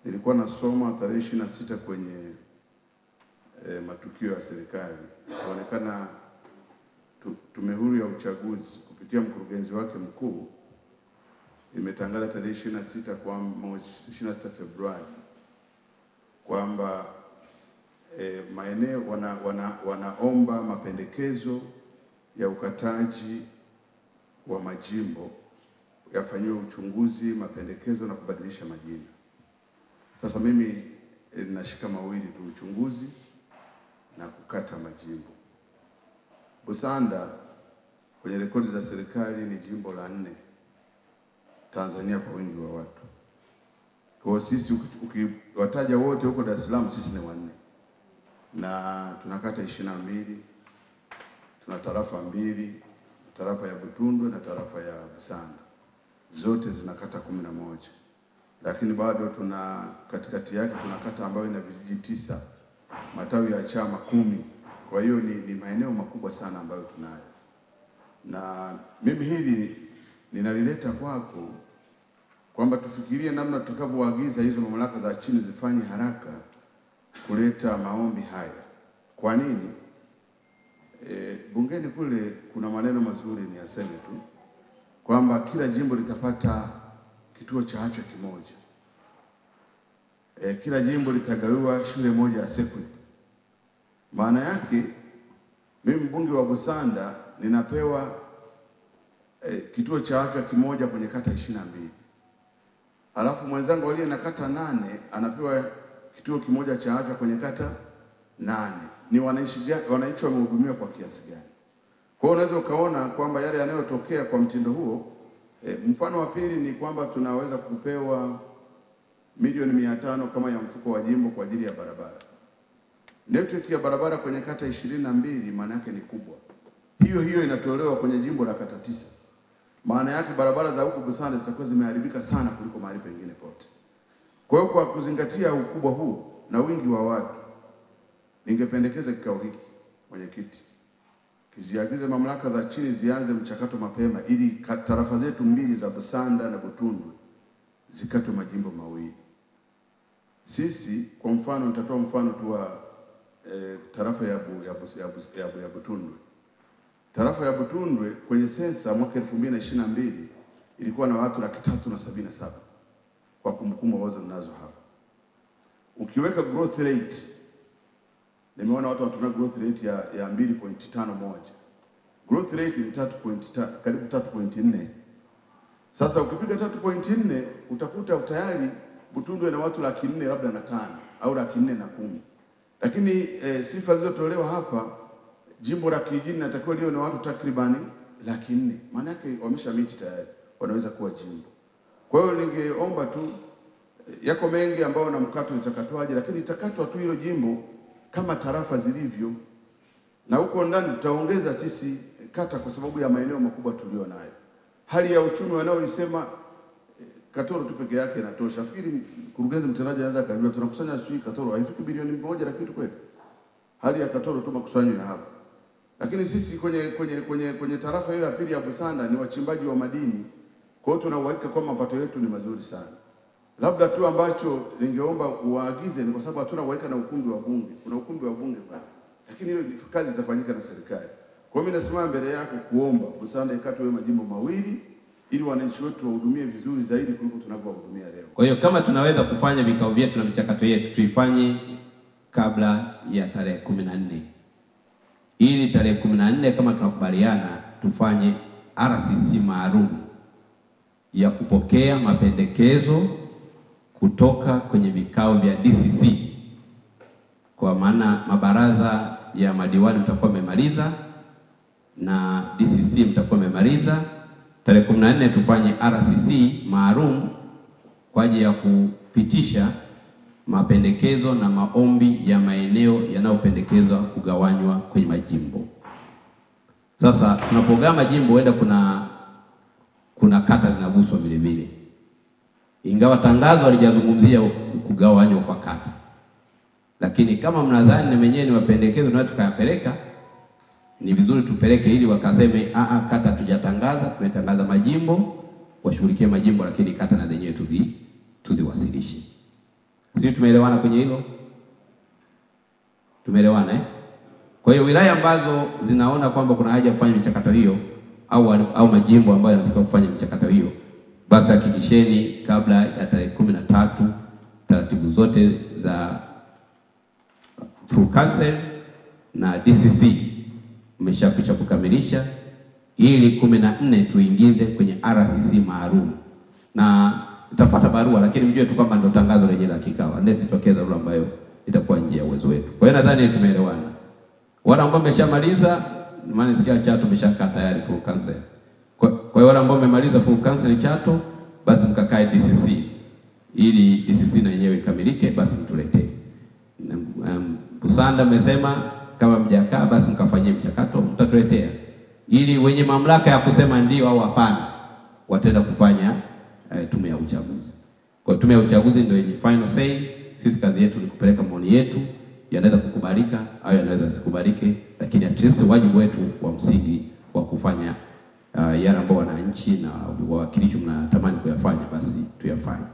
Nilikuwa nasoma tarehe 26 kwenye matukio ya serikali. Inaonekana Tume Huru ya Uchaguzi kupitia mkurugenzi wake mkuu imetangaza tarehe 26 Februari kwamba maeneo wanaomba mapendekezo ya ukataji wa majimbo yafanyiwe uchunguzi, mapendekezo na kubadilisha majina. Sasa mimi ninashika mawili tu, uchunguzi na kukata majimbo. Busanda kwenye rekodi za serikali ni jimbo la 4 Tanzania kwa wingi wa watu. Kwa sisi ukiwataja wote huko Dar es Salaam sisi ni 4. Na tunakata 22, tuna tarafa 2, tarafa ya Butundwe na tarafa ya Busanda. Zote zinakata 11. Lakini bado tuna katikati yake tunakata ambayo ina vijiji 9, matawi ya chama 10. Kwa hiyo ni maeneo makubwa sana ambayo tunayo. Na mimi hili ninalileta kwako kwamba tufikirie namna tutakavyoagiza hizo mamlaka za chini zifanye haraka kuleta maombi haya. Kwa nini? Bungeni kule kuna maneno mazuri ni yaseme tu kwamba kila jimbo litapata kituo cha afya kimoja. Kila jimbo litagawiwa shule moja ya secondary. Maana yake mimi mbunge wa Busanda ninapewa kituo cha afya kimoja kwenye kata 22. Alafu mwenzangu aliye na kata 8 anapewa kituo kimoja cha afya kwenye kata 8. Ni wananchi wamehudumiwa kwa kiasi gani? Kwa hiyo unaweza ukaona kwamba yale yanayotokea kwa mtindo huo. Mfano wa pili ni kwamba tunaweza kupewa milioni 500 kama ya mfuko wa jimbo kwa ajili ya barabara. Network ya barabara kwenye kata 22 maana yake ni kubwa. Hiyo inatolewa kwenye jimbo la kata 9. Maana yake barabara za huko Busanda zitakuwa zimeharibika sana kuliko mahali pengine pote. Kwa hiyo kwa kuzingatia ukubwa huu na wingi wa watu, ningependekeza kikao hiki mwenyekiti kiziagize mamlaka za chini zianze mchakato mapema ili tarafa zetu 2 za Busanda na Butundwe zikatwe majimbo 2. Sisi kwa mfano nitatoa mfano tu wa tarafa ya Butundwe. Tarafa ya Butundwe kwenye sensa mwaka 2022 ilikuwa na watu 377 kwa kumbukumbu ambazo ninazo hapa. Ukiweka growth rate, nimeona watu wanatumia growth rate ya 2.51. Growth rate ni 3.5 karibu 3.4. Sasa ukipiga 3.4 utakuta tayari Butundwe na watu 400 labda na 5 au 410. Lakini sifa zilizotolewa hapa, jimbo la kijijini natakiwa liwe na watu takribani 400. Maana yake wameshamiti tayari, wanaweza kuwa jimbo. Kwa hiyo ningeomba tu, yako mengi ambayo na mkato utakatwaje, lakini itakatwa tu hilo jimbo kama tarafa zilivyo. Na huko ndani tutaongeza sisi kata kwa sababu ya maeneo makubwa tulio nayo. Hali ya uchumi wanaoisema Katoro tu peke yake inatosha. Nafikiri mkurugenzi mtendaji anaweza kujua tunakusanya sui Katoro haifiki bilioni 1 lakini kweli. Hali ya Katoro tu makusanyo ya hapa. Lakini sisi kwenye tarafa hiyo ya pili ya Busanda ni wachimbaji wa madini. Kwa hiyo tuna uhakika kwamba mapato yetu ni mazuri sana. Labda tu ambacho ningeomba uagize ni kwa sababu hatuna uhakika na ukumbi wa bunge. Kuna ukumbi wa bunge pale. Lakini hiyo kazi itafanyika na serikali. Kwa hiyo mimi nasimama mbele yako kuomba Busanda ikatwe majimbo 2 ili wananchi wetu wahudumie vizuri zaidi kuliko tunavyowahudumia leo. Kwa hiyo kama tunaweza kufanya vikao vyetu na michakato yetu tuifanye kabla ya tarehe 14. Ili tarehe 14 kama tunakubaliana tufanye RCC maalum ya kupokea mapendekezo kutoka kwenye vikao vya DCC. Kwa maana mabaraza ya madiwani mtakuwa mmemaliza na DCC mtakuwa mmemaliza. Tarehe 14 tufanye RCC maalum kwa ajili ya kupitisha mapendekezo na maombi ya maeneo yanayopendekezwa kugawanywa kwenye majimbo. Sasa tunapogawa majimbo huenda kuna kata zinaguswa vile vile. Ingawa tangazo halijazungumzia kugawanywa kwa kata. Lakini kama mnadhani na wenyewe ni mapendekezo na tukayapeleka, ni vizuri tupeleke ili wakaseme kata tujatangaza, tumetangaza majimbo, washughulikie majimbo lakini kata na zenyewe tuziwasilishe. Sisi tumeelewana kwenye hilo? Tumeelewana eh? Kwa hiyo wilaya ambazo zinaona kwamba kuna haja ya kufanya michakato hiyo au majimbo ambayo yanatakiwa kufanya michakato hiyo, basi hakikisheni kabla ya tarehe 13 taratibu zote za full council na DCC mmeshakwisha kukamilisha, ili 14 tuingize kwenye RCC maalum, na itafuata barua, lakini mjue tu kwamba ndio tangazo lenyewe la kikao, unless itokee dharura ambayo itakuwa nje ya uwezo wetu. Kwa hiyo nadhani tumeelewana. Wale ambao wameshamaliza, maana nisikia Chato tumeshakaa tayari full council. Kwa hiyo wale ambao wamemaliza full council Chato, basi mkakae DCC ili DCC na yenyewe ikamilike, basi mtuletee. Busanda mmesema kama mjakaa basi mkafanyie mchakato, mtatuletea, ili wenye mamlaka ya kusema ndio au hapana wataenda kufanya tume ya uchaguzi. Kwa tume ya uchaguzi ndio yenye final say. Sisi kazi yetu ni kupeleka maoni yetu, yanaweza kukubalika au yanaweza sikubalike, lakini at least wajibu wetu wa msingi wa kufanya yale ambao wananchi na wawakilishi mnatamani kuyafanya, basi tuyafanye.